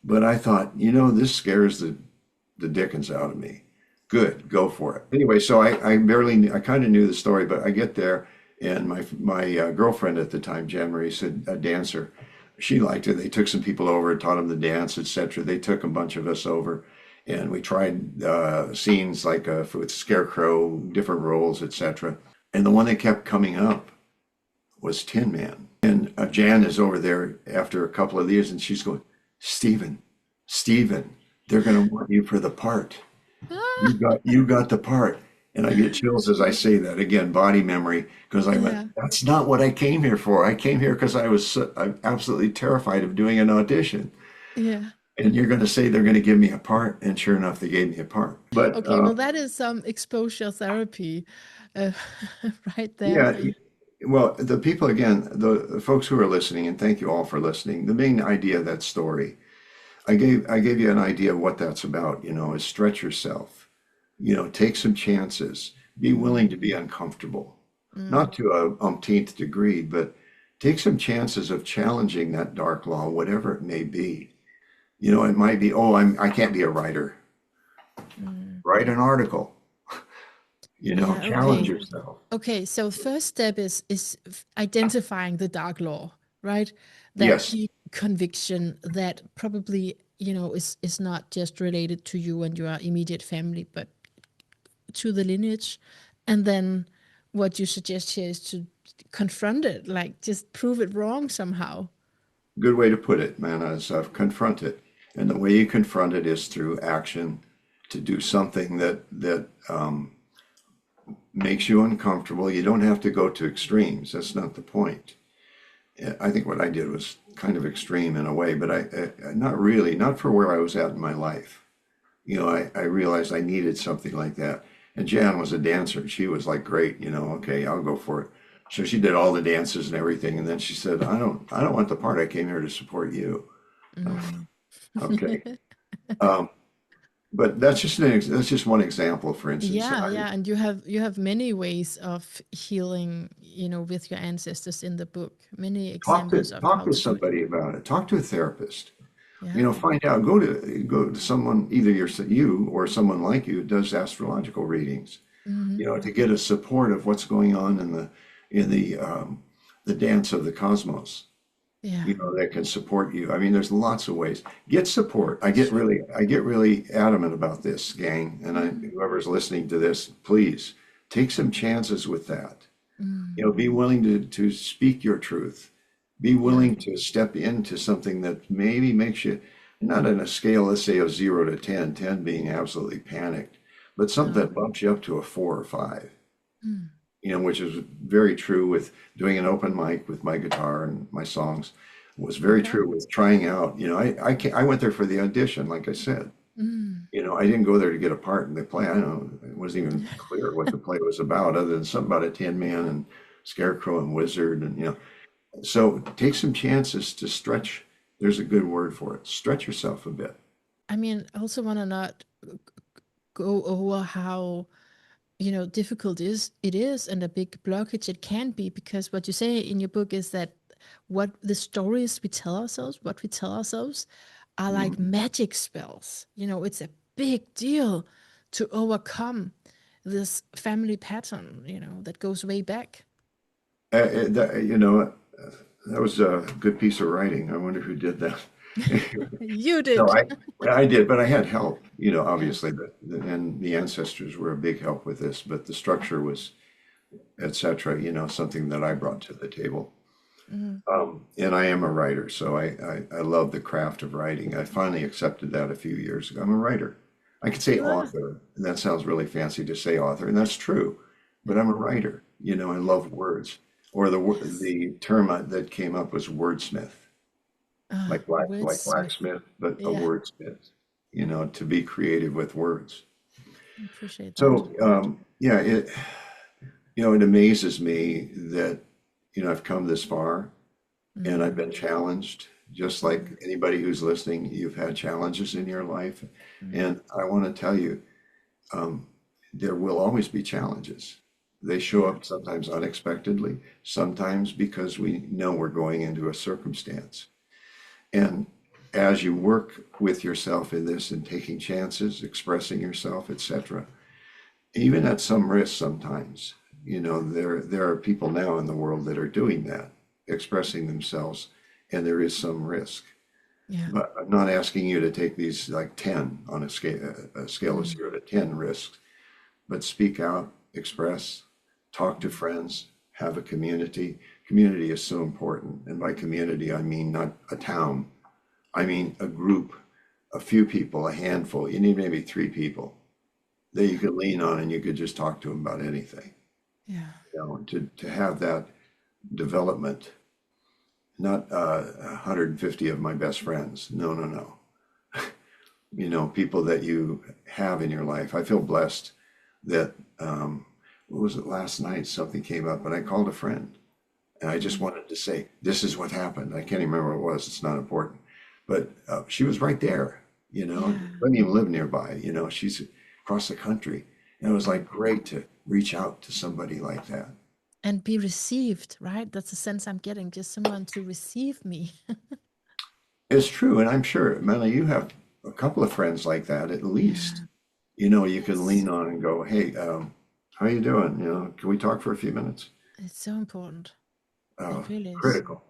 But I thought, this scares the dickens out of me. Good, go for it. Anyway, so I kind of knew the story, but I get there, and my girlfriend at the time, Jan Marie, said a dancer. She liked it. They took some people over, taught them the dance, etc. They took a bunch of us over, and we tried scenes like with Scarecrow, different roles, etc. And the one that kept coming up was Tin Man. And Jan is over there after a couple of years, and she's going, Stephen, Stephen, they're going to want you for the part. Ah, You got the part. And I get chills as I say that again, body memory, because I went, yeah. that's not what I came here for. I came here because I'm absolutely terrified of doing an audition. Yeah. And you're going to say they're going to give me a part, and sure enough, they gave me a part. But Okay, well, that is some exposure therapy, uh, right there yeah, for you. well, the people again, the folks who are listening, and thank you all for listening. The main idea of that story I gave you an idea of what that's about, is stretch yourself, take some chances, be willing to be uncomfortable, Mm. not to a umpteenth degree, but take some chances of challenging that dark law, whatever it may be. It might be, oh, I can't be a writer. Mm. Write an article, Yeah, challenge okay. yourself. Okay, so first step is identifying the dark law, right? That Yes, deep conviction that probably, is not just related to you and your immediate family, but to the lineage. And then what you suggest here is to confront it, like just prove it wrong somehow. good way to put it, man, is confront it. And the way you confront it is through action, to do something that makes you uncomfortable. You don't have to go to extremes. That's not the point. I think what I did was kind of extreme in a way, but not really, not for where I was at in my life. I realized I needed something like that. And Jan was a dancer. She was like, great, okay, I'll go for it. So she did all the dances and everything. And then she said, I don't want the part. I came here to support you. Mm. Okay. Um, but that's just one example, for instance. Yeah, yeah, and you have many ways of healing, with your ancestors in the book. Many Talk to examples of talk how to to do it. somebody about it. Talk to a therapist. Yeah. Find out. Go to someone, either you or someone like you who does astrological readings. Hmm. To get a support of what's going on in the dance of the cosmos. Yeah. That can support you. I mean, there's lots of ways. Get support. I get really adamant about this, gang, and whoever's listening to this, please take some chances with that. Mm. Be willing to speak your truth. Be Yeah. willing to step into something that maybe makes you, not on a scale, let's say of 0 to 10, 10 being absolutely panicked, but something No. that bumps you up to a 4 or 5, Mm. which is very true with doing an open mic with my guitar and my songs, was very Okay. true with trying out. I went there for the audition, like I said. Mm. I didn't go there to get a part in the play. I don't know, it wasn't even clear what the play was about, other than something about a Tin Man and Scarecrow and Wizard, and so take some chances to stretch. There's a good word for it. Stretch yourself a bit. I mean, I also want to not go over how, difficult it is and a big blockage it can be, because what you say in your book is that what the stories we tell ourselves, what we tell ourselves, are like Mhm. magic spells. It's a big deal to overcome this family pattern, that goes way back. That, that was a good piece of writing. I wonder who did that. You No, did. I did, but I had help, Yeah. obviously, and the ancestors were a big help with this, but the structure was, etc., something that I brought to the table. Mhm. And I am a writer, so I love the craft of writing. I finally accepted that a few years ago. I'm a writer. I could say You are. author, and that sounds really fancy to say author, and that's true, but I'm a writer. I love words. Or Yes. the term that came up was wordsmith, like Wordsmith. blacksmith, but a Yeah, wordsmith, to be creative with words. I appreciate that. So, yeah, it amazes me that, I've come this far and I've Mm. been challenged, just like Mm. anybody who's listening. You've had challenges in your life. Mm. And I want to tell you, um, there will always be challenges. They show Yeah. up sometimes unexpectedly, sometimes because we know we're going into a circumstance. And as you work with yourself in this and taking chances, expressing yourself, etc., even at some risk sometimes, there are people now in the world that are doing that, expressing themselves, and there is some risk. Yeah. But I'm not asking you to take these like 10 on a scale of Mm. 0 to 10 risks, but speak out, express, talk to friends, have a community. Community is so important. And by community, I mean not a town, I mean a group, a few people, a handful. You need maybe 3 people that you Yeah. could lean on and you could just talk to them about anything. Yeah. To have that development, not 150 of my best friends. No, no, no. People that you have in your life. I feel blessed that, what was it, last night? Something came up and I called a friend and I just Mm. wanted to say, this is what happened. I can't even remember what it was. It's not important. but she was right there, you know, Yeah. didn't even live nearby, you know, she's across the country. And it was like great to reach out to somebody like that. And be received, right? That's the sense I'm getting. Just someone to receive me. It's true. And I'm sure, Melanie, you have a couple of friends like that at least, Yeah. you know, you can Yes. lean on and go, hey, how you doing? You know, can we talk for a few minutes? It's so important. It Oh, really is. critical.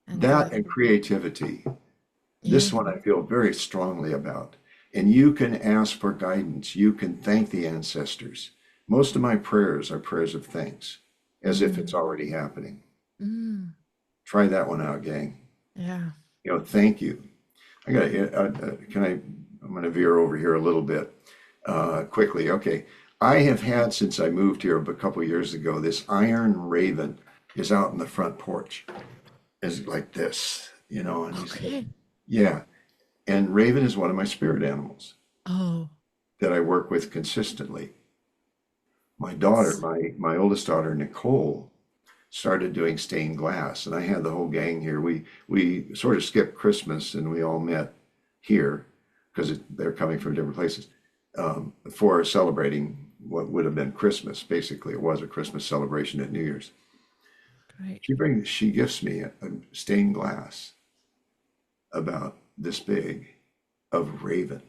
And That and creativity. yeah. This one I feel very strongly about. And you can ask for guidance. You can thank the ancestors. Most of my prayers are prayers of thanks, as if it's Mm. already happening. Mm. Try that one out, gang. Yeah. You know, thank you. I got to, can I, I'm going to veer over here a little bit quickly. Okay. I have had since I moved here a couple of years ago, this iron raven is out in the front porch. Is like this, you know, and he's, Okay. yeah. And raven is one of my spirit animals Oh, that I work with consistently. My daughter, that's my oldest daughter, Nicole, started doing stained glass, and I had the whole gang here. We sort of skipped Christmas, and we all met here because they're coming from different places for celebrating what would have been Christmas. Basically, it was a Christmas celebration at New Year's. great. She gifts me a stained glass about this big of raven.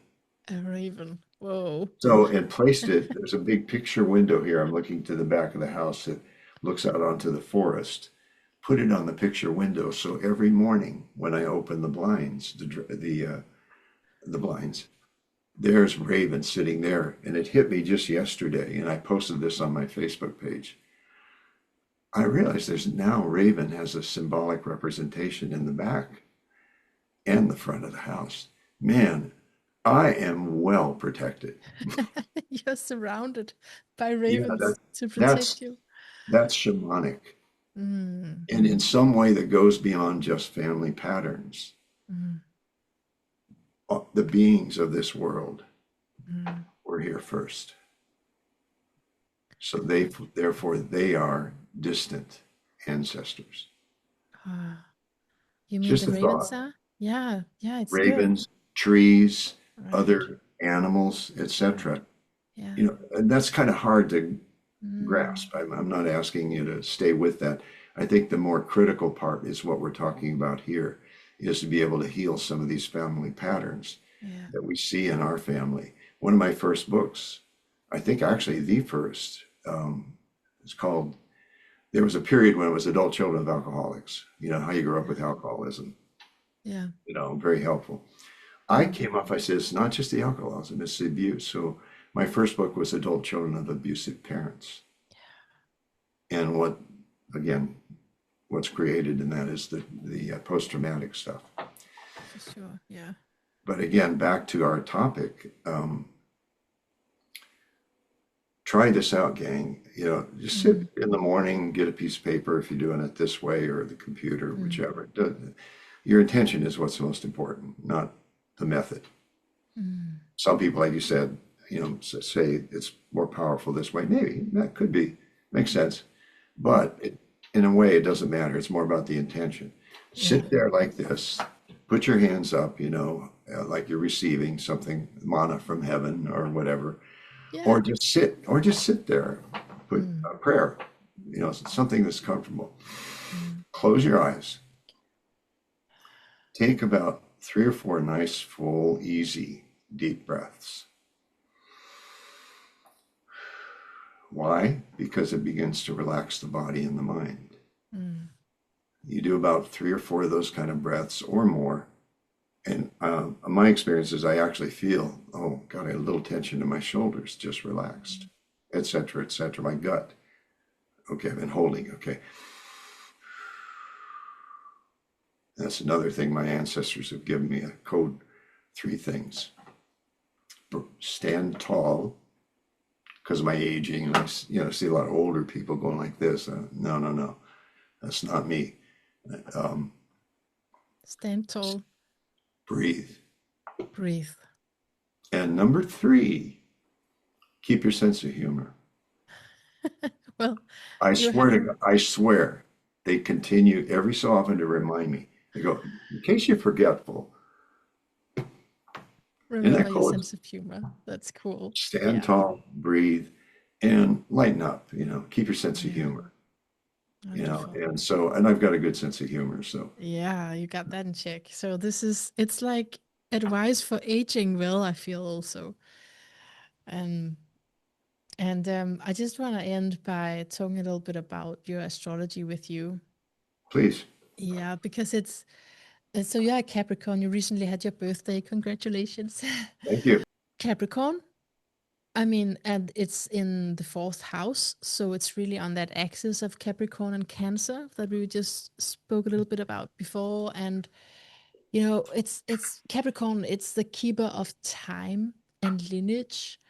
A raven. Whoa. So, and placed it, there's a big picture window here. I'm looking to the back of the house that looks out onto the forest. Put it on the picture window. So every morning when I open the blinds, the blinds, there's Raven sitting there. And it hit me just yesterday. And I posted this on my Facebook page. I realized there's now Raven has a symbolic representation in the back and the front of the house. Man, I am well protected. You're surrounded by Yeah, ravens to protect that's you. that's shamanic. Mm. And in some way that goes beyond just family patterns. Mm. The beings of this world Mm. were here first. So therefore they are distant ancestors. Ah, you mean Just the a ravens thought. are? Yeah, yeah, it's good. Ravens, trees, Right. other animals, Right. etc. Yeah. You know, and that's kind of hard to Mm. grasp. I'm not asking you to stay with that. I think the more critical part is what we're talking about here, is to be able to heal some of these family patterns Yeah. that we see in our family. One of my first books, I think actually the first, it's called, there was a period when it was Adult Children of Alcoholics, you know, how you grew up with alcoholism, Yeah. you know, very helpful. I Mm. came up, I said, it's not just the alcoholism, it's the abuse. So my first book was Adult Children of Abusive Parents. And what, again, what's created in that is the post-traumatic stuff. For sure. Yeah. But again, back to our topic, try this out, gang. You know, just sit Mm. in the morning, get a piece of paper if you're doing it this way or the computer, Mm. whichever. Your intention is what's most important, not the method. Mm. Some people, like you said, you know, say it's more powerful this way. Maybe that could be, makes sense. But in a way, it doesn't matter. It's more about the intention. Yeah. Sit there like this, put your hands up, you know, like you're receiving something, manna from heaven or whatever, Yeah. or just sit there, put Mm. a prayer, you know, something that's comfortable. Mm. Close your eyes. Take about 3 or 4 nice, full, easy, deep breaths. Why? Because it begins to relax the body and the mind. Mm. You do about 3 or 4 of those kind of breaths or more. And my experience is I actually feel, oh, God, I had a little tension in my shoulders, just relaxed, et cetera, et cetera. My gut. Okay, I've been holding. Okay. That's another thing my ancestors have given me a code 3 things. Stand tall because of my aging. And I, you know, see a lot of older people going like this. No, no, no. That's not me. Um, Stand tall. breathe. Breathe. And number 3, keep your sense of humor. Well, you have a I swear, they continue every so often to remind me. They go, in case you're forgetful, Isn't Remember that your cool? sense of humor. That's cool. Stand Yeah. tall, breathe, and lighten up, keep your sense of Yeah. humor, Wonderful. and so, and I've got a good sense of humor, so Yeah, you got that in check. So it's like advice for aging well, I feel also. Um, and I just want to end by talking a little bit about your astrology with you. please, Yeah, because so you're a Capricorn. You recently had your birthday. Congratulations. thank you. Capricorn. I mean, and it's in the fourth house, so it's really on that axis of Capricorn and Cancer that we just spoke a little bit about before. And it's Capricorn. It's the keeper of time and lineage,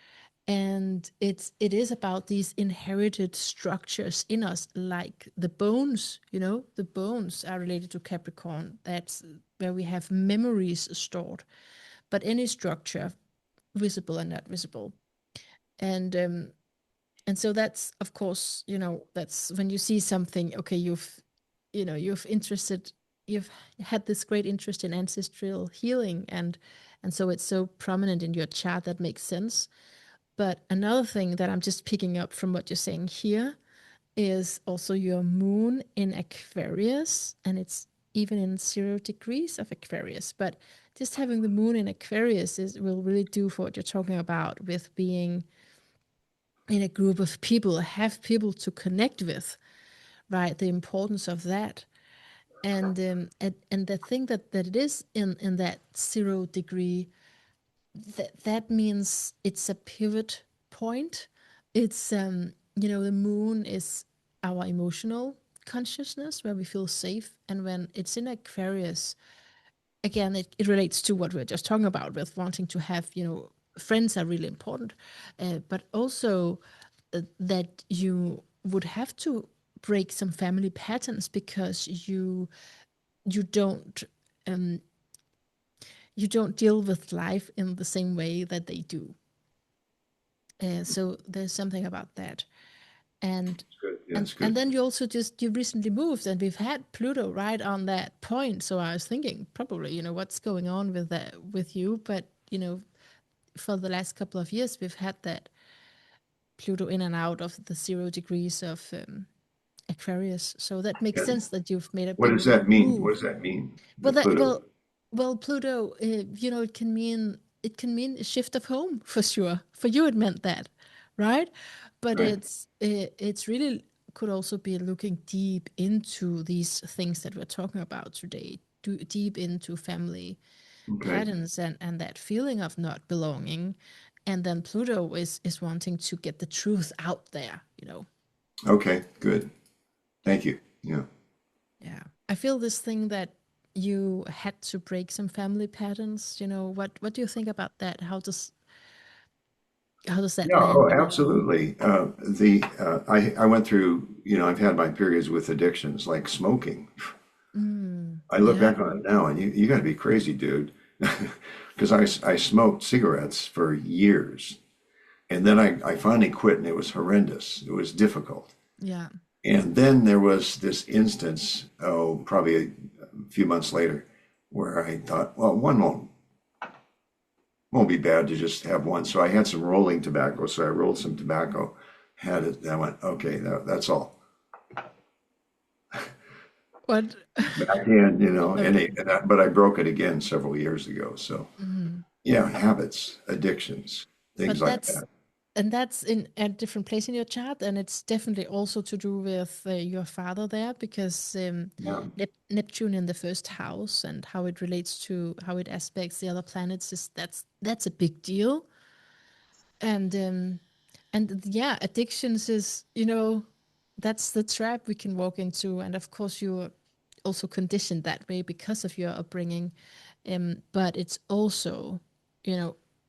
and it is about these inherited structures in us, like the bones. The bones are related to Capricorn. That's where we have memories stored. But any structure, visible and not visible, and and so that's, of course, that's when you see something. Okay, you've had this great interest in ancestral healing, and so it's so prominent in your chart. That makes sense. But another thing that I'm just picking up from what you're saying here is also your moon in Aquarius, and it's even in 0 degrees of Aquarius. But just having the moon in Aquarius will really do for what you're talking about with being in a group of people, have people to connect with, right? The importance of that. And the thing that it is in that 0 degree, that means it's a pivot point. It's the moon is our emotional consciousness, where we feel safe. And when it's in Aquarius, again, it relates to what we are just talking about with wanting to have, friends are really important, but also that you would have to break some family patterns, because you don't um, you don't deal with life in the same way that they do. So there's something about that. and It's good. Yeah, and it's and good. then you recently moved, and we've had Pluto right on that point. So I was thinking, probably, what's going on with that with you. But for the last couple of years, we've had that Pluto in and out of the 0 degrees of Aquarius. So that makes And sense that you've made a what big does that mean? What move. does that mean? Well, The that Pluto. well, Pluto, it can mean a shift of home, for sure. For you, it meant that, right? But Right. it's really could also be looking deep into these things that we're talking about today, deep into family Okay. patterns, and that feeling of not belonging. And then Pluto is wanting to get the truth out there. Okay. Good. Thank you. Yeah. Yeah. I feel this thing that you had to break some family patterns. What do you think about that? How does that Yeah. Oh, land with you? absolutely. I went through. I've had my periods with addictions like smoking. I look Yeah. back on it now, and you got to be crazy, dude, because I smoked cigarettes for years, and then I finally quit, and it was horrendous. It was difficult. Yeah. And then there was this instance, probably a few months later, where I thought, well, one won't be bad to just have one. So I had some rolling tobacco. So I rolled some tobacco, had it, and I went, okay, that's all. What? Backhand, Okay. but I broke it again several years ago. So Mhm. yeah, habits, addictions, things But like that's that. and that's in a different place in your chart, and it's definitely also to do with your father there, because Yeah. Neptune in the first house, and how it relates to how it aspects the other planets, is that's a big deal. And yeah, addictions is, that's the trap we can walk into. And of course, you're also conditioned that way because of your upbringing. But it's also,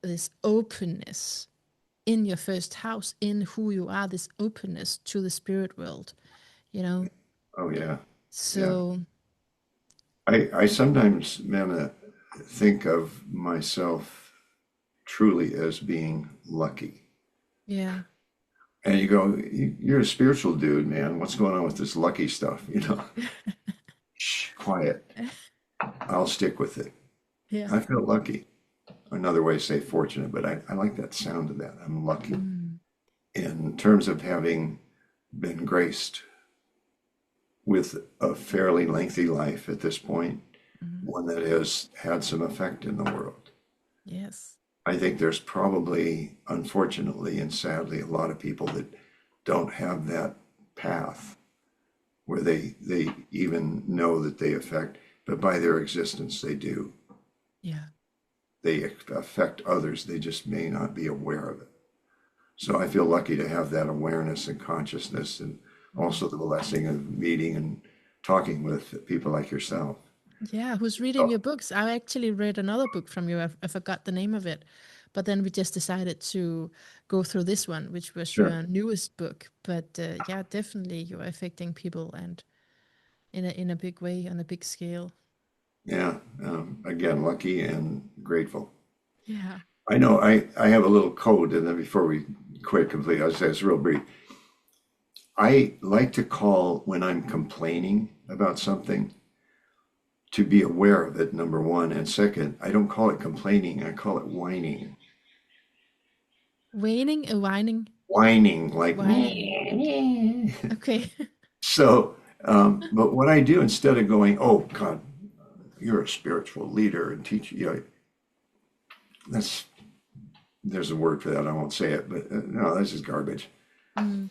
this openness in your first house, in who you are, this openness to the spirit world, you know Oh yeah. Yeah. so I sometimes, man, think of myself truly as being lucky. yeah. And you go, you're a spiritual dude, man. What's going on with this lucky stuff? Shh, quiet. I'll stick with it. Yeah. I feel lucky. another way to say fortunate, but I like that sound of that. I'm lucky Mm. in terms of having been graced with a fairly lengthy life at this point, Mm. one that has had some effect in the world. Yes. I think there's probably, unfortunately and sadly, a lot of people that don't have that path where they even know that they affect, but by their existence they do. Yeah. They affect others. They just may not be aware of it. So I feel lucky to have that awareness and consciousness, and Mm. also the blessing of meeting and talking with people like yourself. Yeah, who's reading Oh, your books? I actually read another book from you. I forgot the name of it, but then we just decided to go through this one, which was sure. your newest book. But yeah, definitely you're affecting people and in a big way, on a big scale. Yeah. Again, lucky and grateful. Yeah. I know I have a little code, and then before we quit completely, I'll say it's real brief. I like to call when I'm complaining about something to be aware of it, number one. And second, I don't call it complaining, I call it whining. Waning, whining, Whining, like, whining. meh, meh. Okay. So, but what I do instead of going, oh God, you're a spiritual leader and teacher, that's, there's a word for that. I won't say it, but no, this is garbage. Mm.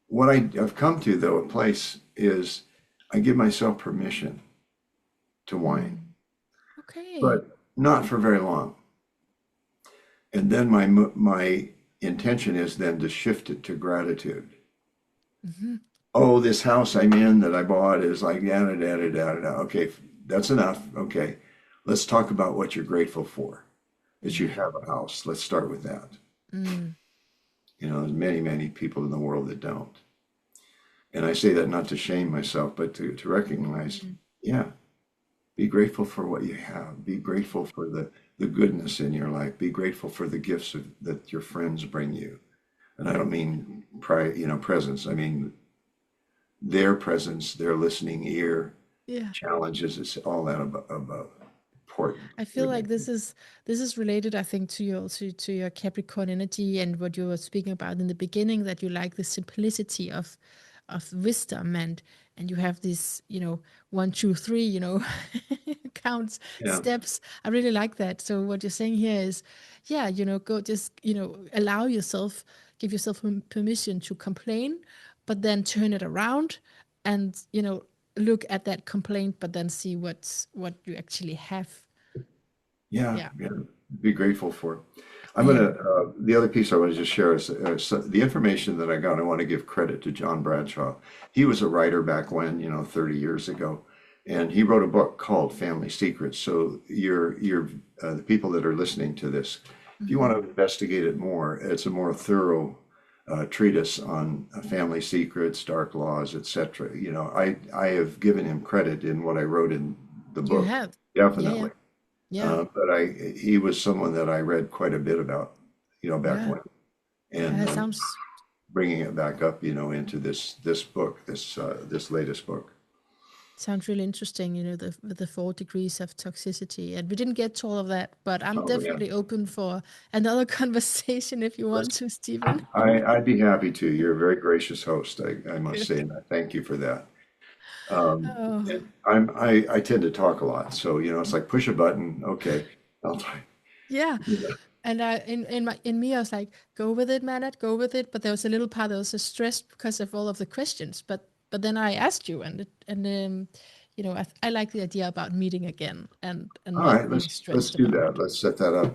What I've come to, though, a place is I give myself permission to whine, Mm. Okay. but not for very long. And then my intention is then to shift it to gratitude. Hmm. Oh, this house I'm in that I bought is like da da da da da da. Okay, that's enough. Okay, let's talk about what you're grateful for. That you Yeah. have a house. Let's start with that. Mm. There's many people in the world that don't. And I say that not to shame myself, but to recognize, Mm. yeah, be grateful for what you have. Be grateful for the goodness in your life. Be grateful for the gifts that your friends bring you. And I don't mean presence. I mean their presence, their listening ear, Yeah. challenges. It's all that about important. I feel like this is related, I think, to your Capricorn energy and what you were speaking about in the beginning, that you like the simplicity of wisdom, and you have this, 1, 2, 3, counts, Yeah, steps. I really like that. So what you're saying here is, yeah, go just, allow yourself, give yourself permission to complain, but then turn it around and, look at that complaint, but then see what you actually have. yeah, Yeah. yeah. Be grateful for. I'm Yeah. gonna. The other piece I want to just share is the information that I got. I want to give credit to John Bradshaw. He was a writer back when, 30 years ago, and he wrote a book called Family Secrets. So you're the people that are listening to this, if you Hmm. want to investigate it more, it's a more thorough treatise on family secrets, dark laws, etc. I have given him credit in what I wrote in the You book, have. Yeah, yeah. definitely. Yeah. But he was someone that I read quite a bit about, back Yeah. when, Yeah. and That sounds bringing it back up, into this book, this latest book. sounds really interesting, the 4 degrees of toxicity. And we didn't get to all of that, but I'm Oh yeah, definitely open for another conversation if you want let's. to, Stephen. I'd be happy to. You're a very gracious host. I must Good. say, and I thank you for that. Oh, And I tend to talk a lot, so it's like push a button. Okay, I'll talk. yeah. And in me, I was like, go with it, Manat, go with it. But there was a little part that was just stressed because of all of the questions. But then I asked you, I like the idea about meeting again and All not right, being let's stressed do about that. it. Let's set that up.